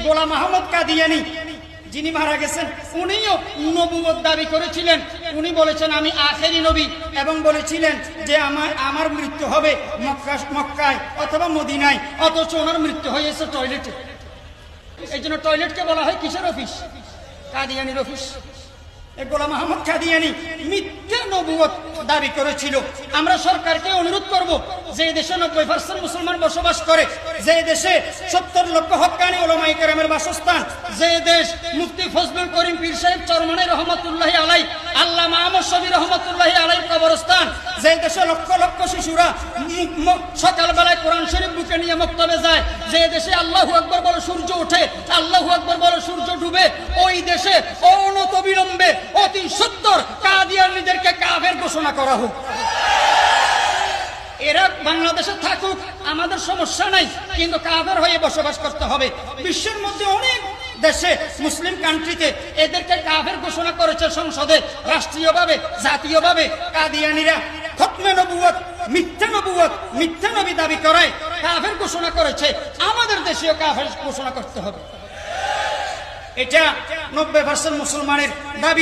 গোলাম আহমদ কাদিয়ানী যিনি মারা গেছেন, উনিও নবুয়ত দাবি করেছিলেন। উনি বলেছেন আমি আখেরি নবী, এবং বলেছিলেন যে আমার মৃত্যু হবে মক্কায় অথবা মদিনায়, অথচ ওনার মৃত্যু হয়েছে টয়লেটে। এই জন্য টয়লেটকে বলা হয় কিসের অফিস? কাদিয়ানির অফিস। গোলাম আহমদ কাদিয়ানী মিথ্যা নবুয়ত দাবি করেছিল। আমরা সরকারকে অনুরোধ করব, যে দেশে 90% মুসলমান বসবাস করে, যে দেশে 70 লক্ষ হক্কানি উলামায়ে কেরামের বাসস্থান, যে দেশ মুফতি ফজলুল করিম পীর সাহেব চরমনাই রহমাতুল্লাহি আলাইহি, আল্লামা আহমদ শফী রহমাতুল্লাহি আলাইহির কবরস্থান, যে দেশে লক্ষ লক্ষ শিশুরা সকালবেলায় কোরআন শরীফ বুকে নিয়ে মক্তবে যায়, যে দেশে আল্লাহু আকবার বলে সূর্য ওঠে, আল্লাহু আকবার বলে সূর্য ডুবে, ওই দেশে অনতিবিলম্বে অতি সত্বর কাদিয়ানীদেরকে কাফের ঘোষণা করা হোক। এরা বাংলাদেশে থাকুক, আমাদের সমস্যা নাই, কিন্তু কাফের হয়ে বসবাস করতে হবে। বিশ্বের মধ্যে অনেক দেশে, মুসলিম কান্ট্রিতে এদেরকে কাফের ঘোষণা করেছে সংসদে, রাষ্ট্রীয়ভাবে, জাতীয়ভাবে। কাদিয়ানীরা খতমে নবুয়ত, মিথ্যা নবী দাবি করায় কাফের ঘোষণা করেছে। আমাদের দেশেও কাফের ঘোষণা করতে হবে। এটা 90% মুসলমানের দাবি।